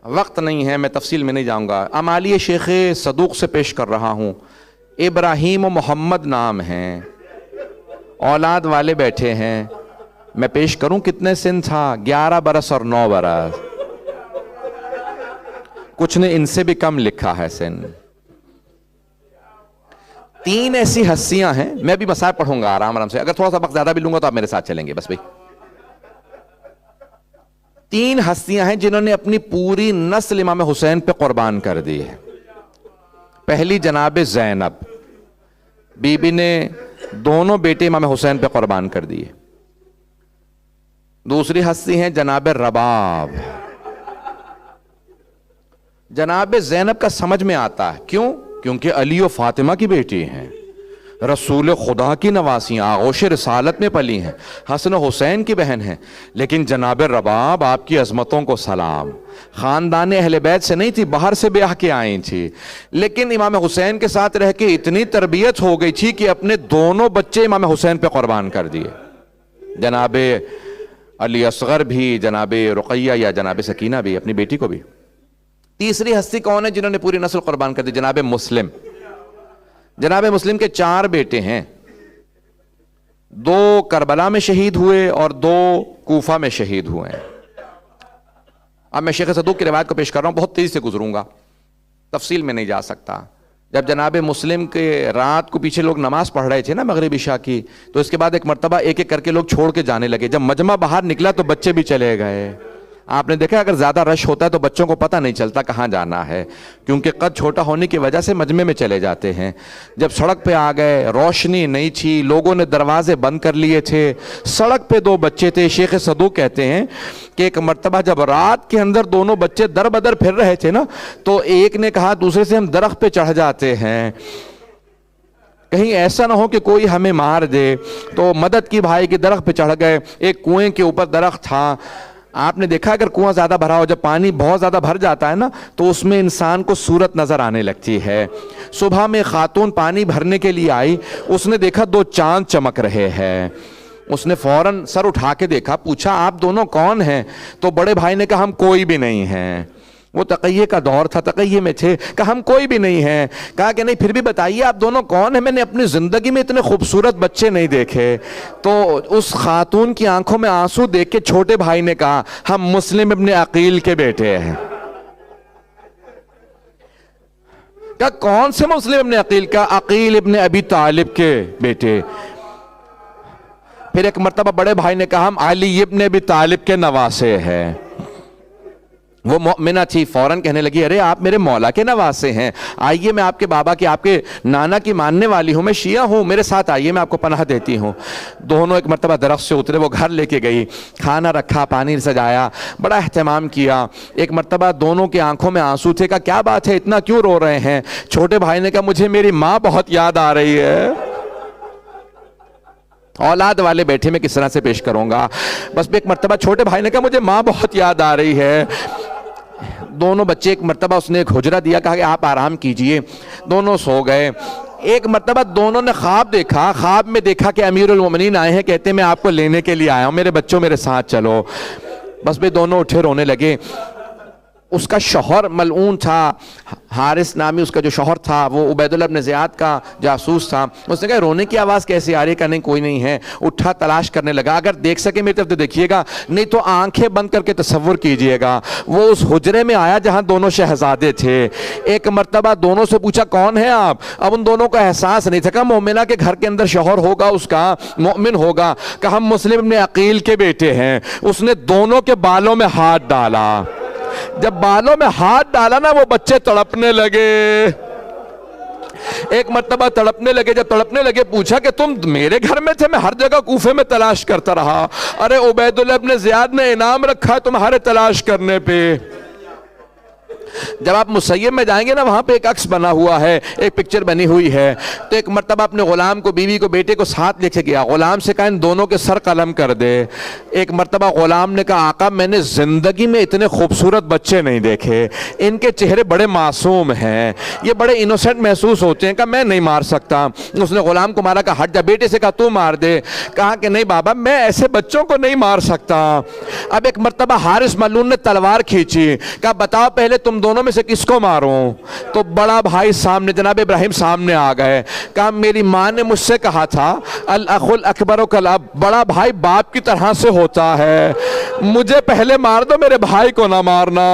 وقت نہیں ہے، میں تفصیل میں نہیں جاؤں گا. امالی شیخ صدوق سے پیش کر رہا ہوں. ابراہیم و محمد نام ہیں، اولاد والے بیٹھے ہیں. میں پیش کروں کتنے سن تھا؟ 11 برس اور 9 برس. کچھ نے ان سے بھی کم لکھا ہے سن. 3 ایسی ہستیاں ہیں، میں بھی مسائل پڑھوں گا آرام سے، اگر تھوڑا سا وقت زیادہ بھی لوں گا تو آپ میرے ساتھ چلیں گے بس بھائی. 3 ہستیاں ہیں جنہوں نے اپنی پوری نسل امام حسین پہ قربان کر دی ہے. پہلی جناب زینب بی بی نے دونوں بیٹے امام حسین پہ قربان کر دیے. دوسری ہستی ہیں جناب رباب. جناب زینب کا سمجھ میں آتا ہے، کیوں؟ کیونکہ علی و فاطمہ کی بیٹی ہیں، رسول خدا کی نواسیاں، آغوش رسالت میں پلی ہیں، حسن و حسین کی بہن ہیں. لیکن جناب رباب، آپ کی عظمتوں کو سلام، خاندان اہل بیت سے نہیں تھی، باہر سے بیاہ کے آئی تھی، لیکن امام حسین کے ساتھ رہ کے اتنی تربیت ہو گئی تھی کہ اپنے دونوں بچے امام حسین پہ قربان کر دیے. جناب علی اصغر بھی، جناب رقیہ یا جناب سکینہ بھی، اپنی بیٹی کو بھی. تیسری ہستی کون ہے جنہوں نے پوری نسل قربان کر دی؟ جناب مسلم. جناب مسلم کے 4 بیٹے ہیں، 2 کربلا میں شہید ہوئے اور 2 کوفہ میں شہید ہوئے ہیں. اب میں شیخ صدوق کی روایت کو پیش کر رہا ہوں، بہت تیزی سے گزروں گا، تفصیل میں نہیں جا سکتا. جب جناب مسلم کے رات کو پیچھے لوگ نماز پڑھ رہے تھے نا مغرب عشاء کی، تو اس کے بعد ایک مرتبہ ایک ایک کر کے لوگ چھوڑ کے جانے لگے. جب مجمع باہر نکلا تو بچے بھی چلے گئے. آپ نے دیکھا اگر زیادہ رش ہوتا ہے تو بچوں کو پتہ نہیں چلتا کہاں جانا ہے، کیونکہ قد چھوٹا ہونے کی وجہ سے مجمع میں چلے جاتے ہیں. جب سڑک پہ آ گئے، روشنی نہیں تھی، لوگوں نے دروازے بند کر لیے تھے، سڑک پہ 2 بچے تھے. شیخ صدوق کہتے ہیں کہ ایک مرتبہ جب رات کے اندر دونوں بچے در بدر پھر رہے تھے نا، تو ایک نے کہا دوسرے سے ہم درخت پہ چڑھ جاتے ہیں، کہیں ایسا نہ ہو کہ کوئی ہمیں مار دے. تو مدد کی بھائی کی درخت پہ چڑھ گئے. ایک کنویں کے اوپر درخت تھا. آپ نے دیکھا اگر کنواں زیادہ بھرا ہو، جب پانی بہت زیادہ بھر جاتا ہے نا تو اس میں انسان کو صورت نظر آنے لگتی ہے. صبح میں خاتون پانی بھرنے کے لیے آئی، اس نے دیکھا 2 چاند چمک رہے ہیں. اس نے فوراً سر اٹھا کے دیکھا، پوچھا آپ دونوں کون ہیں؟ تو بڑے بھائی نے کہا ہم کوئی بھی نہیں ہیں. وہ تقیے کا دور تھا، تقیے میں تھے. کہا ہم کوئی بھی نہیں ہیں. کہا کہ نہیں پھر بھی بتائیے آپ دونوں کون ہیں، میں نے اپنی زندگی میں اتنے خوبصورت بچے نہیں دیکھے. تو اس خاتون کی آنکھوں میں آنسو دیکھ کے چھوٹے بھائی نے کہا ہم مسلم ابن عقیل کے بیٹے ہیں. کہا کون سے مسلم ابن عقیل؟ کا عقیل ابن ابی طالب کے بیٹے. پھر ایک مرتبہ بڑے بھائی نے کہا ہم علی ابن ابی طالب کے نواسے ہیں. وہ مؤمنہ تھی، فوراً کہنے لگی ارے آپ میرے مولا کے نواسے ہیں، آئیے میں آپ کے بابا کی، آپ کے نانا کی ماننے والی ہوں، میں شیعہ ہوں، میرے ساتھ آئیے میں آپ کو پناہ دیتی ہوں. دونوں ایک مرتبہ درخت سے اترے، وہ گھر لے کے گئی، کھانا رکھا، پانی سجایا، بڑا اہتمام کیا. ایک مرتبہ دونوں کی آنکھوں میں آنسو تھے. کہا کیا بات ہے اتنا کیوں رو رہے ہیں؟ چھوٹے بھائی نے کہا مجھے میری ماں بہت یاد آ رہی ہے. اولاد والے بیٹھے میں کس طرح سے پیش کروں گا. بس ایک مرتبہ چھوٹے بھائی نے کہا مجھے ماں بہت یاد آ رہی ہے. دونوں بچے ایک مرتبہ اس نے ایک حجرہ دیا، کہا کہ آپ آرام کیجئے. دونوں سو گئے. ایک مرتبہ دونوں نے خواب دیکھا. خواب میں دیکھا کہ امیر المومنین آئے ہیں، کہتے ہیں میں آپ کو لینے کے لیے آیا ہوں، میرے بچوں میرے ساتھ چلو. بس بھی دونوں اٹھے رونے لگے. اس کا شوہر ملعون تھا، حارث نامی اس کا جو شوہر تھا وہ عبید اللہ بن زیاد کا جاسوس تھا. اس نے کہا رونے کی آواز کیسے آ رہی ہے؟ کہا نہیں کوئی نہیں ہے. اٹھا تلاش کرنے لگا. اگر دیکھ سکے میری طرف تو دیکھیے گا، نہیں تو آنکھیں بند کر کے تصور کیجئے گا. وہ اس حجرے میں آیا جہاں دونوں شہزادے تھے. ایک مرتبہ دونوں سے پوچھا کون ہیں آپ؟ اب ان دونوں کا احساس نہیں تھا. کہا مومنہ کے گھر کے اندر شوہر ہوگا اس کا، مؤمن ہوگا. کہا ہم مسلم ابن عقیل کے بیٹے ہیں. اس نے دونوں کے بالوں میں ہاتھ ڈالا. جب بالوں میں ہاتھ ڈالا نا وہ بچے تڑپنے لگے. ایک مرتبہ تڑپنے لگے. جب تڑپنے لگے پوچھا کہ تم میرے گھر میں تھے؟ میں ہر جگہ کوفے میں تلاش کرتا رہا. ارے عبید اللہ بن زیاد نے انعام رکھا تمہارے تلاش کرنے پہ. جب آپ مسیب میں جائیں گے نا، وہاں پہ ایک عکس بنا ہوا ہے، ایک پکچر بنی ہوئی ہے، تو ایک مرتبہ اپنے غلام کو، بیوی کو، بیٹے کو ساتھ لے کے گیا، غلام سے کہا ان دونوں کے سر قلم کر دے۔ ایک مرتبہ غلام نے کہا آقا میں نے زندگی میں اتنے خوبصورت بچے نہیں دیکھے، ان کے چہرے بڑے معصوم ہیں، یہ بڑے انوسنٹ محسوس ہوتے ہیں، کہا میں نہیں مار سکتا۔ اس نے غلام کو مارا، کہا ہٹ جا، بیٹے سے کہا تو مار دے، کہا کہ نہیں بابا میں ایسے بچوں کو نہیں مار سکتا۔ اب ایک مرتبہ حارث ملعون نے تلوار کھینچی، کہا بتاؤ پہلے تم دونوں میں سے کس کو ماروں؟ تو بڑا بھائی سامنے، جناب ابراہیم سامنے آ گئے، کہا میری ماں نے مجھ سے کہا تھا الاخ الاکبر کالاب، بڑا بھائی باپ کی طرح سے ہوتا ہے، مجھے پہلے مار دو، میرے بھائی کو نہ مارنا۔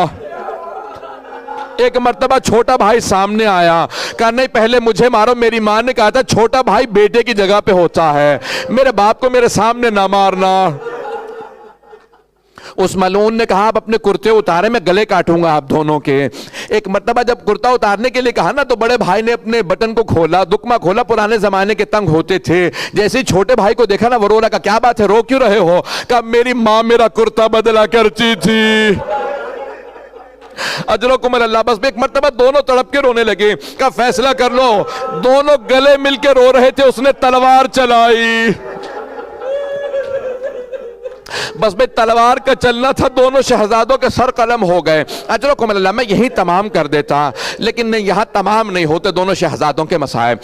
ایک مرتبہ چھوٹا بھائی سامنے آیا، کہا نہیں پہلے مجھے مارو، میری ماں نے کہا تھا چھوٹا بھائی بیٹے کی جگہ پہ ہوتا ہے، میرے باپ کو میرے سامنے نہ مارنا۔ اس ملعون نے کہا آپ اپنے کرتے اتارے، میں گلے کاٹوں گا آپ دونوں کے۔ ایک مرتبہ جب کرتا اتارنے کے لیے کہا نا، تو بڑے بھائی نے اپنے بٹن کو کھولا، دکمہ کھولا، پرانے زمانے کے تنگ ہوتے تھے، جیسے ہی چھوٹے بھائی کو دیکھا نا وہ رو لگا، کیا بات ہے رو کیوں رہے ہو؟ کہا میری ماں میرا کرتا بدلا کرتی تھی۔ اجرکم اللہ۔ بس ایک مرتبہ دونوں تڑپ کے رونے لگے، کہا فیصلہ کر لو، دونوں گلے مل کے رو رہے تھے، اس نے تلوار چلائی، بس بھئی تلوار کا چلنا تھا، دونوں شہزادوں کے سر قلم ہو گئے۔ اجرکم اللہ، میں یہی تمام کر دیتا، لیکن نہیں، یہاں تمام نہیں ہوتے دونوں شہزادوں کے مصائب۔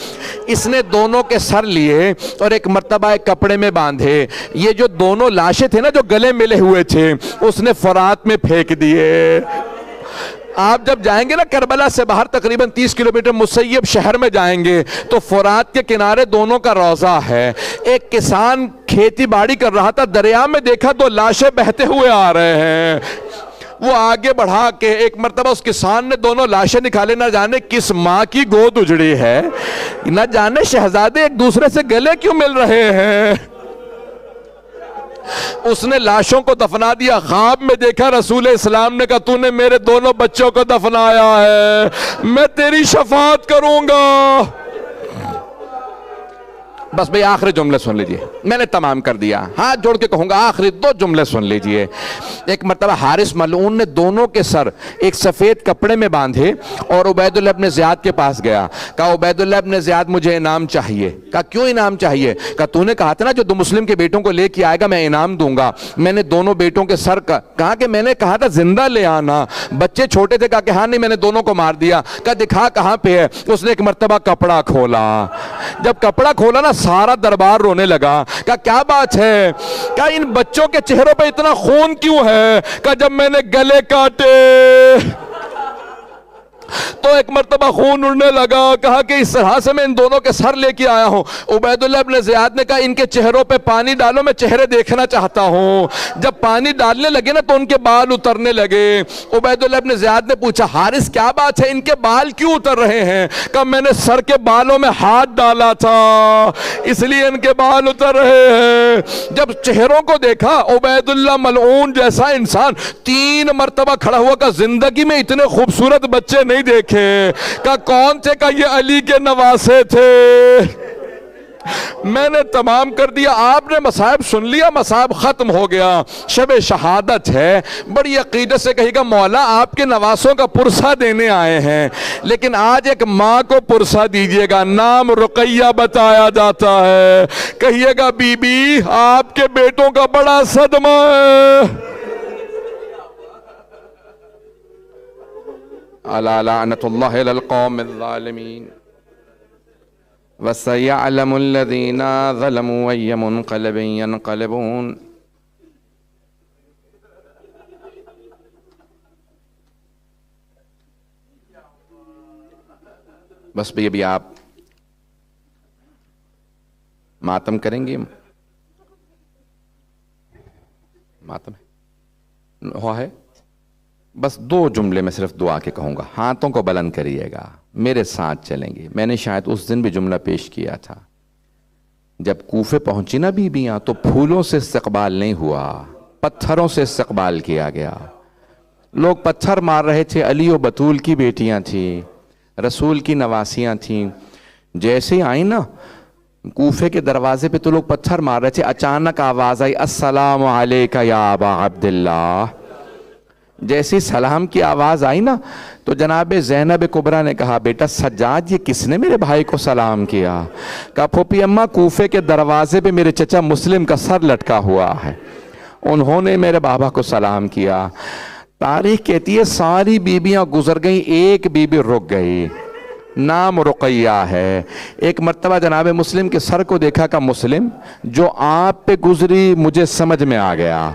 اس نے دونوں کے سر لیے اور ایک مرتبہ ایک کپڑے میں باندھے، یہ جو دونوں لاشیں تھے نا جو گلے ملے ہوئے تھے، اس نے فرات میں پھینک دیے۔ آپ جب جائیں گے نا کربلا سے باہر تقریباً 30 کلومیٹر مسیب شہر میں جائیں گے تو فرات کے کنارے دونوں کا روضہ ہے۔ ایک کسان کھیتی باڑی کر رہا تھا، دریا میں دیکھا تو لاشیں بہتے ہوئے آ رہے ہیں، وہ آگے بڑھا کے ایک مرتبہ اس کسان نے دونوں لاشیں نکالے، نہ جانے کس ماں کی گود اجڑی ہے، نہ جانے شہزادے ایک دوسرے سے گلے کیوں مل رہے ہیں۔ اس نے لاشوں کو دفنا دیا، خواب میں دیکھا رسول اسلام نے کہا تو نے میرے دونوں بچوں کو دفنایا ہے، میں تیری شفاعت کروں گا۔ بس بھئی آخری جملے سن لیجئے، میں نے تمام کر دیا، ہاتھ جوڑ کے کہوں گا آخری 2 جملے سن لیجئے۔ ایک مرتبہ حارث ملعون نے دونوں کے سر ایک سفید کپڑے میں باندھے اور عبید اللہ ابن زیاد کے پاس گیا، کہا عبید اللہ ابن زیاد مجھے انعام چاہیے۔ کہا کیوں انعام چاہیے؟ کہا تو نے کہا تھا نا جو 2 مسلم کے بیٹوں کو لے کے آئے گا میں انعام دوں گا، میں نے دونوں بیٹوں کے سر کا، کہا کہ میں نے کہا تھا زندہ لے آنا، بچے چھوٹے تھے، کہا کہ ہاں نہیں میں نے دونوں کو مار دیا۔ کہا دکھا کہاں پہ ہے؟ اس نے ایک مرتبہ کپڑا کھولا، جب کپڑا کھولا نا سارا دربار رونے لگا، کہا کیا بات ہے؟ کہا ان بچوں کے چہروں پہ اتنا خون کیوں ہے؟ کہا جب میں نے گلے کاٹے تو ایک مرتبہ خون اڑنے لگا، کہا کہ اس طرح سے میں ان دونوں کے سر لے کے آیا ہوں۔ عبید اللہ ابن زیاد نے کہا ان کے چہروں پہ پانی ڈالو، میں چہرے دیکھنا چاہتا ہوں۔ جب پانی ڈالنے لگے نا تو ان کے بال اترنے لگے۔ عبید اللہ ابن زیاد نے پوچھا حارث کیا بات ہے، ان کے بال کیوں اتر رہے ہیں؟ کہا میں نے سر کے بالوں میں ہاتھ ڈالا تھا اس لیے ان کے بال اتر رہے ہیں۔ جب چہروں کو دیکھا عبید اللہ ملعون جیسا انسان 3 مرتبہ کھڑا ہوا، کہ زندگی میں اتنے خوبصورت بچے نہیں دیکھے۔ کہا کون تھے؟ کہا یہ علی کے نواسے تھے۔ میں نے تمام کر دیا، آپ نے مصائب سن لیا، مصائب ختم ہو گیا، شب شہادت ہے۔ بڑی عقیدت سے کہے گا مولا آپ کے نواسوں کا پرسہ دینے آئے ہیں، لیکن آج ایک ماں کو پرسہ دیجئے گا، نام رقیہ بتایا جاتا ہے، کہیے گا بی بی آپ کے بیٹوں کا بڑا صدمہ ہے۔ الا لعنت اللہ علی القوم الظالمین وَسَيَعْلَمُ الَّذِينَ ظَلَمُوا أَيَّ مُنْقَلَبٍ يَنْقَلِبُونَ۔ بس بھی ابھی آپ ماتم کریں گے، ماتم ہوا ہے، بس 2 جملے میں صرف دعا کے کہوں گا، ہاتھوں کو بلند کریے گا، میرے ساتھ چلیں گے۔ میں نے شاید اس دن بھی جملہ پیش کیا تھا، جب کوفے پہنچی نا بیبیاں تو پھولوں سے استقبال نہیں ہوا، پتھروں سے استقبال کیا گیا۔ لوگ پتھر مار رہے تھے، علی و بطول کی بیٹیاں تھیں، رسول کی نواسیاں تھیں، جیسے ہی آئیں نا کوفے کے دروازے پہ تو لوگ پتھر مار رہے تھے، اچانک آواز آئی السلام علیکہ یا ابا عبداللہ۔ جیسی سلام کی آواز آئی نا تو جناب زینب کبریٰ نے کہا بیٹا سجاد یہ کس نے میرے بھائی کو سلام کیا؟ کہا پھوپھی اماں کوفے کے دروازے پہ میرے چچا مسلم کا سر لٹکا ہوا ہے، انہوں نے میرے بابا کو سلام کیا۔ تاریخ کہتی ہے ساری بیبیاں گزر گئیں، ایک بیوی رک گئی، نام رقیہ ہے۔ ایک مرتبہ جناب مسلم کے سر کو دیکھا کہ مسلم جو آپ پہ گزری مجھے سمجھ میں آ گیا،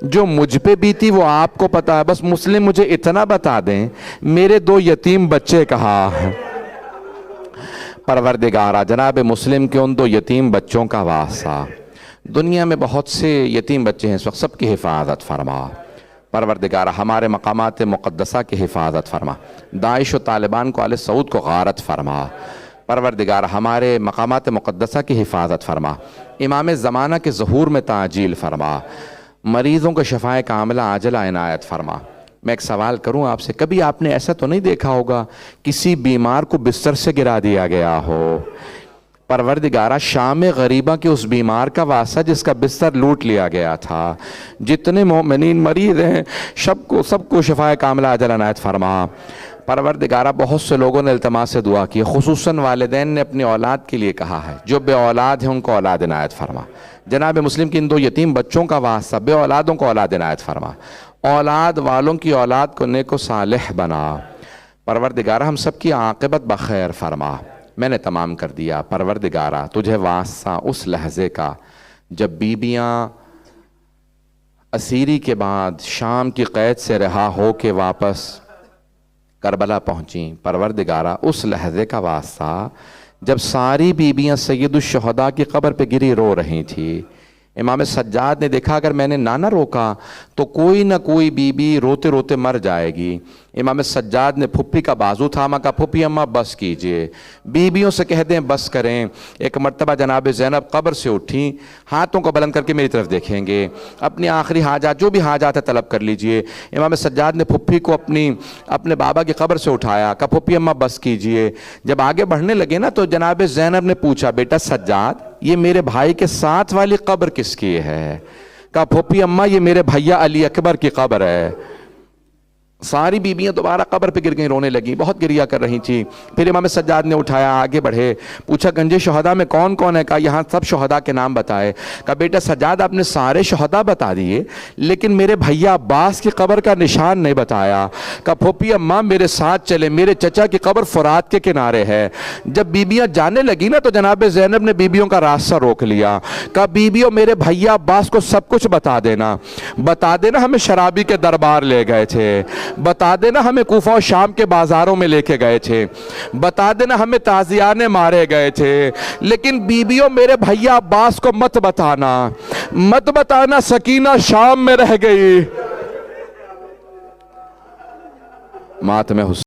جو مجھ پہ بیتی وہ آپ کو پتا ہے، بس مسلم مجھے اتنا بتا دیں میرے 2 یتیم بچے کہاں ہیں؟ پروردگارہ جناب مسلم کے ان 2 یتیم بچوں کا واسطہ، دنیا میں بہت سے یتیم بچے ہیں اس وقت، سب کی حفاظت فرما پروردگارہ، ہمارے مقامات مقدسہ کی حفاظت فرما، داعش و طالبان کو آل سعود کو غارت فرما پروردگارہ، ہمارے مقامات مقدسہ کی حفاظت فرما، امام زمانہ کے ظہور میں تعجیل فرما، مریضوں کو شفائے کاملہ عاجلہ عنایت فرما۔ میں ایک سوال کروں آپ سے، کبھی آپ نے ایسا تو نہیں دیکھا ہوگا کسی بیمار کو بستر سے گرا دیا گیا ہو؟ پروردگارہ شام غریبہ کے اس بیمار کا واسطہ جس کا بستر لوٹ لیا گیا تھا، جتنے مومنین مریض ہیں سب کو شفائے کاملہ عاجلہ عنایت فرما پروردگارہ۔ بہت سے لوگوں نے التماس سے دعا کی، خصوصاً والدین نے اپنی اولاد کے لیے کہا ہے، جو بے اولاد ہیں ان کو اولاد عنایت فرما۔ جناب مسلم کی ان 2 یتیم بچوں کا واسطہ، بے اولادوں کو اولاد عنایت فرما، اولاد والوں کی اولاد کو نیک و صالح بنا پروردگارہ، ہم سب کی عاقبت بخیر فرما۔ میں نے تمام کر دیا پروردگارہ، تجھے واسطہ اس لحظے کا جب بیبیاں اسیری کے بعد شام کی قید سے رہا ہو کے واپس کربلا پہنچیں، پروردگارہ اس لحظے کا واسطہ جب ساری بیبیاں سید الشہداء کی قبر پہ گری رو رہی تھی، امام سجاد نے دیکھا اگر میں نے نہ روکا تو کوئی نہ کوئی بیوی روتے روتے مر جائے گی۔ امام سجاد نے پھپھی کا بازو تھاما، کہا پھپھی اماں بس کیجئے، بیویوں سے کہہ دیں بس کریں۔ ایک مرتبہ جناب زینب قبر سے اٹھیں، ہاتھوں کو بلند کر کے میری طرف دیکھیں گے، اپنی آخری حاجات جو بھی حاجات ہے طلب کر لیجئے۔ امام سجاد نے پھپھی کو اپنے بابا کی قبر سے اٹھایا، کہا پھپھی اماں بس کیجئے۔ جب آگے بڑھنے لگے نا تو جناب زینب نے پوچھا بیٹا سجاد یہ میرے بھائی کے ساتھ والی قبر کس کی ہے؟ کہا پھپھی اماں یہ میرے بھیا علی اکبر کی قبر ہے۔ ساری بیبیاں دوبارہ قبر پہ گر گئیں، رونے لگیں، بہت گریہ کر رہی تھیں۔ پھر امام سجاد نے اٹھایا، آگے بڑھے، پوچھا گنج شہداء میں کون کون ہے؟ کہا یہاں سب شہداء کے نام بتائے۔ کہا بیٹا سجاد آپ نے سارے شہداء بتا دیے لیکن میرے بھیا عباس کی قبر کا نشان نہیں بتایا۔ کہا پھوپھی اماں میرے ساتھ چلے، میرے چچا کی قبر فرات کے کنارے ہے۔ جب بیبیاں جانے لگی نا تو جناب زینب نے بیبیوں کا راستہ روک لیا، کہا بیبیوں میرے بھیا عباس کو سب کچھ بتا دینا، ہمیں شرابی کے دربار لے گئے تھے، بتا دینا ہمیں کوفہ و شام کے بازاروں میں لے کے گئے تھے، بتا دینا ہمیں تازیانے مارے گئے تھے، لیکن بیبیوں میرے بھیا عباس کو مت بتانا سکینہ شام میں رہ گئی۔ ماتم حسین